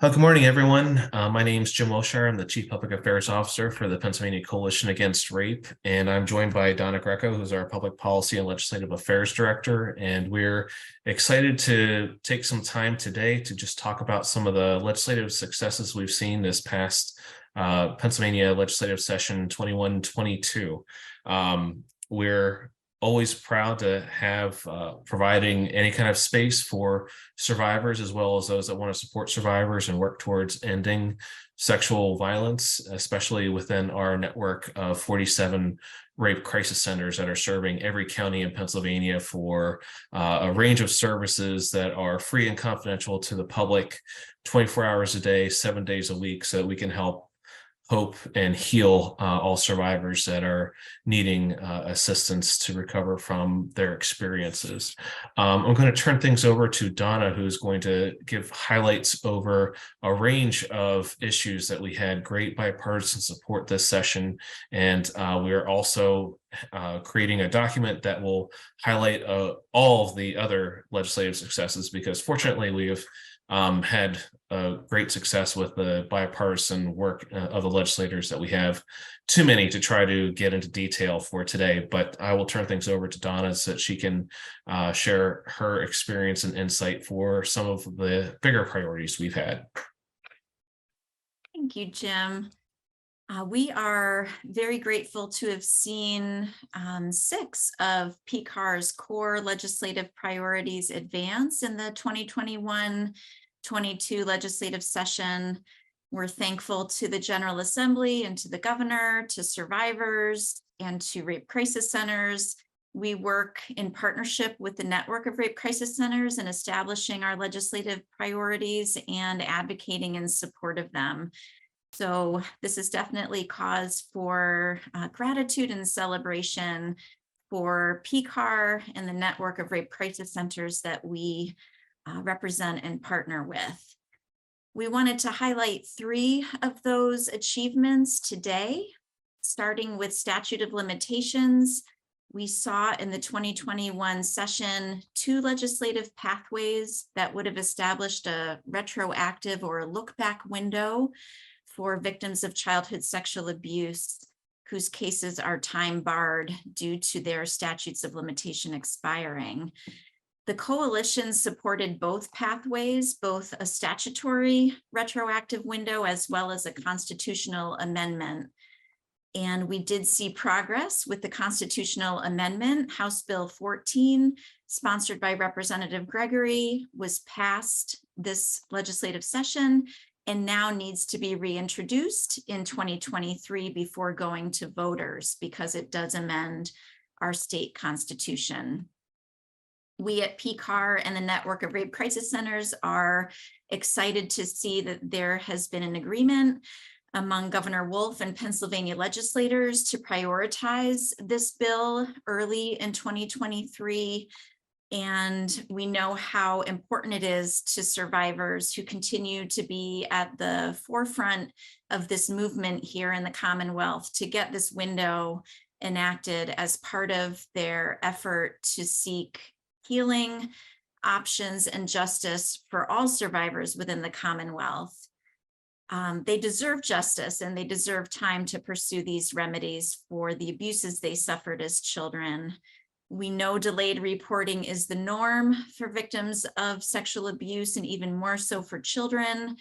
Good morning, everyone. My name is Jim Wilshire. I'm the Chief Public Affairs Officer for the Pennsylvania Coalition Against Rape, and I'm joined by Donna Greco, who's our Public Policy and Legislative Affairs Director. And we're excited to take some time today to just talk about some of the legislative successes we've seen this past Pennsylvania legislative session 21-22. We're always proud to have providing any kind of space for survivors as well as those that want to support survivors and work towards ending sexual violence, especially within our network of 47 rape crisis centers that are serving every county in Pennsylvania for a range of services that are free and confidential to the public 24 hours a day, 7 days a week, so that we can help hope and heal all survivors that are needing assistance to recover from their experiences. I'm going to turn things over to Donna, who's going to give highlights over a range of issues that we had great bipartisan support this session. And we're also creating a document that will highlight all of the other legislative successes, because fortunately we have had great success with the bipartisan work of the legislators that we have. Too many to try to get into detail for today, but I will turn things over to Donna so that she can share her experience and insight for some of the bigger priorities we've had. Thank you, Jim. We are very grateful to have seen 6 of PCAR's core legislative priorities advance in the 2021-22 legislative session. We're thankful to the General Assembly and to the governor, to survivors, and to rape crisis centers. We work in partnership with the network of rape crisis centers in establishing our legislative priorities and advocating in support of them. So this is definitely cause for gratitude and celebration for PCAR and the network of rape crisis centers that we represent and partner with. We wanted to highlight 3 of those achievements today, starting with statute of limitations. We saw in the 2021 session 2 legislative pathways that would have established a retroactive or a look-back window for victims of childhood sexual abuse whose cases are time barred due to their statutes of limitation expiring. The coalition supported both pathways, both a statutory retroactive window as well as a constitutional amendment. And we did see progress with the constitutional amendment. House Bill 14, sponsored by Representative Gregory, was passed this legislative session and now needs to be reintroduced in 2023 before going to voters, because it does amend our state constitution. We at PCAR and the network of rape crisis centers are excited to see that there has been an agreement among Governor Wolf and Pennsylvania legislators to prioritize this bill early in 2023. And we know how important it is to survivors who continue to be at the forefront of this movement here in the Commonwealth to get this window enacted as part of their effort to seek healing options and justice for all survivors within the Commonwealth. They deserve justice and they deserve time to pursue these remedies for the abuses they suffered as children. We know delayed reporting is the norm for victims of sexual abuse, and even more so for children.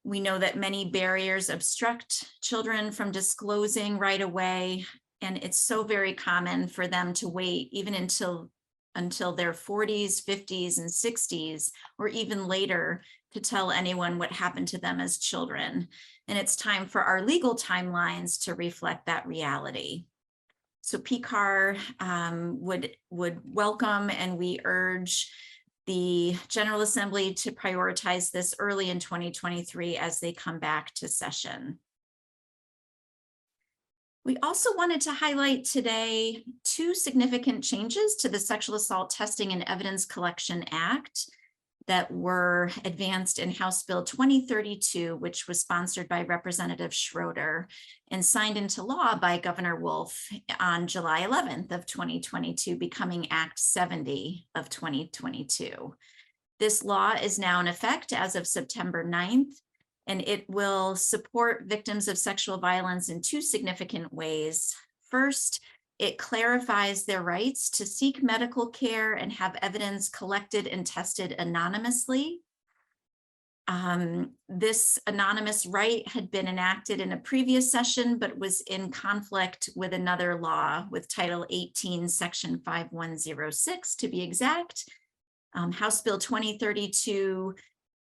We know that many barriers obstruct children from disclosing right away, and it's so very common for them to wait even until their 40s, 50s, and 60s, or even later, to tell anyone what happened to them as children. And it's time for our legal timelines to reflect that reality. So PCAR would welcome, and we urge the General Assembly to prioritize this early in 2023 as they come back to session. We also wanted to highlight today 2 significant changes to the Sexual Assault Testing and Evidence Collection Act that were advanced in House Bill 2032, which was sponsored by Representative Schroeder and signed into law by Governor Wolf on July 11th of 2022, becoming Act 70 of 2022. This law is now in effect as of September 9th, and it will support victims of sexual violence in two significant ways. First, it clarifies their rights to seek medical care and have evidence collected and tested anonymously. This anonymous right had been enacted in a previous session, but was in conflict with another law, with Title 18, Section 5106 to be exact. House Bill 2032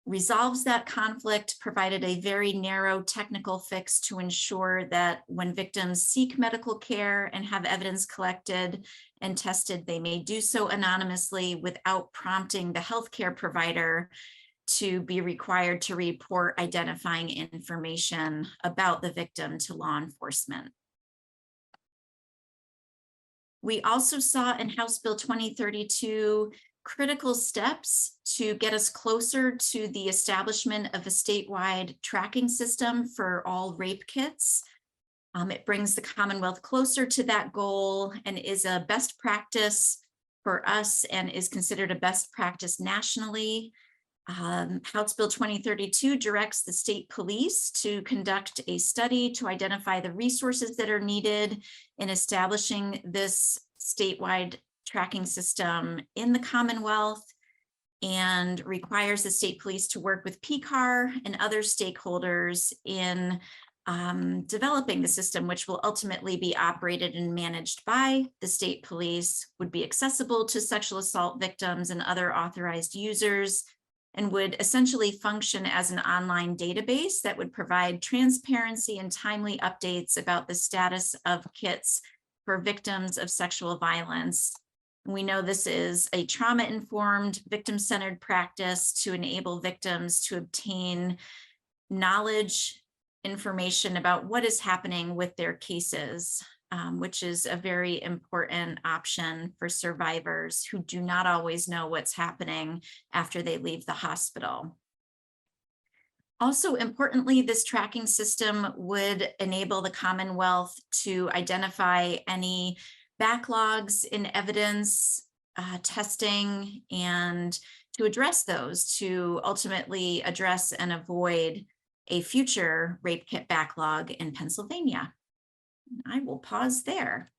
resolves that conflict, provided a very narrow technical fix to ensure that when victims seek medical care and have evidence collected and tested, they may do so anonymously without prompting the healthcare provider to be required to report identifying information about the victim to law enforcement. We also saw in House Bill 2032 critical steps to get us closer to the establishment of a statewide tracking system for all rape kits. It brings the Commonwealth closer to that goal and is a best practice for us and is considered a best practice nationally. House Bill 2032 directs the state police to conduct a study to identify the resources that are needed in establishing this statewide tracking system in the Commonwealth, and requires the state police to work with PCAR and other stakeholders in developing the system, which will ultimately be operated and managed by the state police, would be accessible to sexual assault victims and other authorized users, and would essentially function as an online database that would provide transparency and timely updates about the status of kits for victims of sexual violence. We know this is a trauma-informed, victim-centered practice to enable victims to obtain knowledge, information about what is happening with their cases, which is a very important option for survivors who do not always know what's happening after they leave the hospital. Also, importantly, this tracking system would enable the Commonwealth to identify any backlogs in evidence testing and to address those, to ultimately address and avoid a future rape kit backlog in Pennsylvania. I will pause there.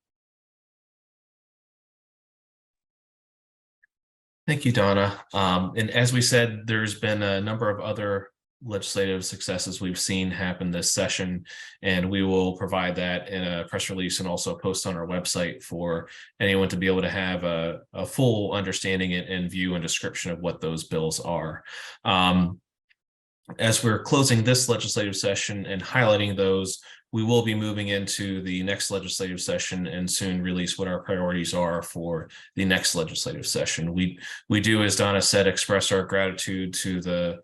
Thank you, Donna. And as we said, there's been a number of other legislative successes we've seen happen this session, and we will provide that in a press release and also post on our website for anyone to be able to have a full understanding and view and description of what those bills are. As we're closing this legislative session and highlighting those, we will be moving into the next legislative session and soon release what our priorities are for the next legislative session. We do, as Donna said, express our gratitude to the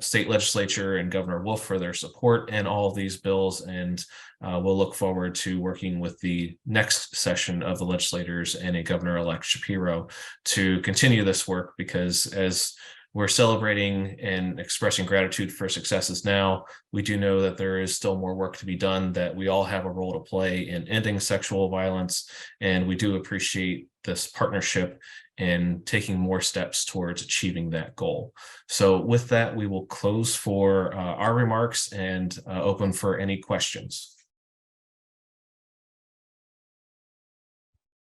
state legislature and Governor Wolf for their support in all of these bills, and we'll look forward to working with the next session of the legislators and a Governor-elect Shapiro to continue this work, because as we're celebrating and expressing gratitude for successes now, we do know that there is still more work to be done, that we all have a role to play in ending sexual violence, and we do appreciate this partnership and taking more steps towards achieving that goal. So with that, we will close for our remarks and open for any questions.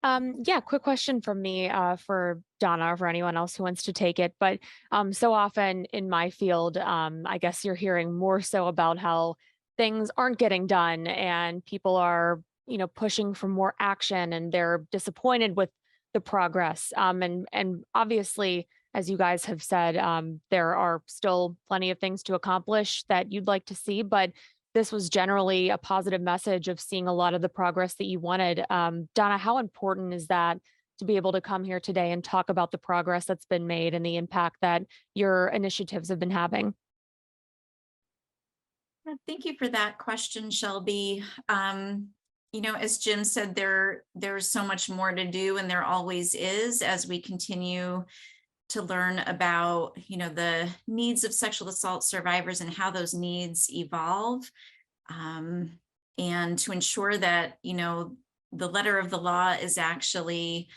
Yeah, quick question from me for Donna or for anyone else who wants to take it. But so often in my field, I guess you're hearing more so about how things aren't getting done and people are, pushing for more action and they're disappointed with the progress. And obviously, as you guys have said, there are still plenty of things to accomplish that you'd like to see, but this was generally a positive message of seeing a lot of the progress that you wanted. Donna, how important is that to be able to come here today and talk about the progress that's been made and the impact that your initiatives have been having? Thank you for that question, Shelby. As Jim said, there's so much more to do, and there always is, as we continue to learn about, the needs of sexual assault survivors and how those needs evolve, and to ensure that, the letter of the law is actually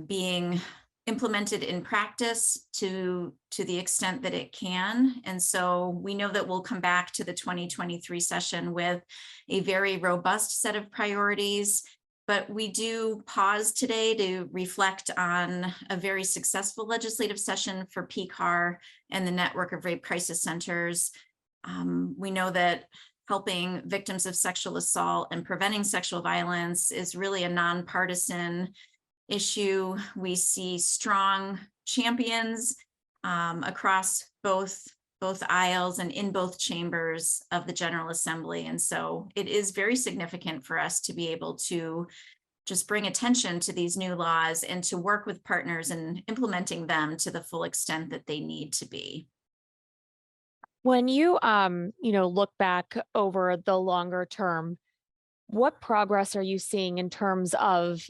being implemented in practice to the extent that it can. And so we know that we'll come back to the 2023 session with a very robust set of priorities. But we do pause today to reflect on a very successful legislative session for PCAR and the network of rape crisis centers. We know that helping victims of sexual assault and preventing sexual violence is really a nonpartisan issue. We see strong champions across both aisles and in both chambers of the General Assembly. And so it is very significant for us to be able to just bring attention to these new laws and to work with partners in implementing them to the full extent that they need to be. When you look back over the longer term, what progress are you seeing in terms of,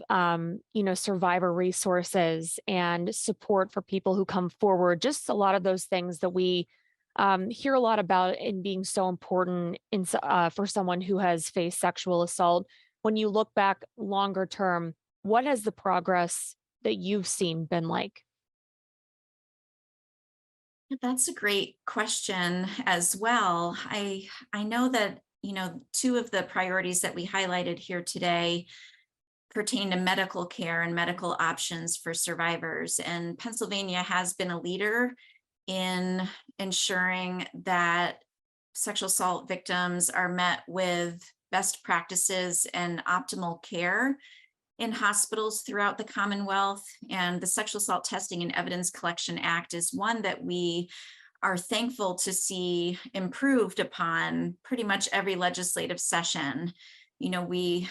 survivor resources and support for people who come forward? Just a lot of those things that we hear a lot about in being so important for someone who has faced sexual assault. When you look back longer term, what has the progress that you've seen been like? That's a great question as well. I know that, two of the priorities that we highlighted here today pertain to medical care and medical options for survivors. And Pennsylvania has been a leader in ensuring that sexual assault victims are met with best practices and optimal care in hospitals throughout the Commonwealth. And the Sexual Assault Testing and Evidence Collection Act is one that we are thankful to see improved upon pretty much every legislative session. We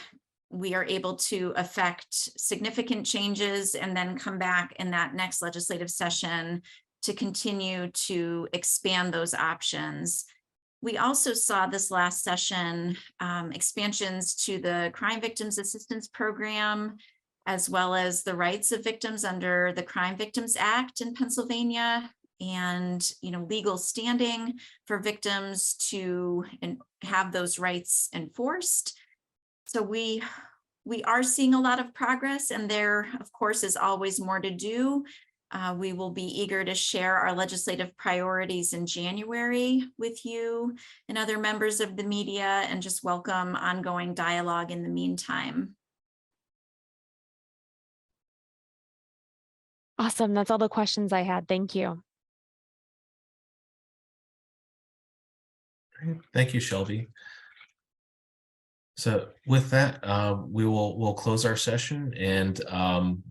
are able to affect significant changes and then come back in that next legislative session to continue to expand those options. We also saw this last session expansions to the Crime Victims Assistance Program, as well as the rights of victims under the Crime Victims Act in Pennsylvania, and legal standing for victims to have those rights enforced. So we are seeing a lot of progress, and there, of course, is always more to do. We will be eager to share our legislative priorities in January with you and other members of the media, and just welcome ongoing dialogue in the meantime. Awesome. That's all the questions I had. Thank you. Great. Thank you, Shelby. So with that, we'll close our session and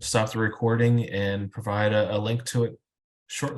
stop the recording and provide a link to it shortly.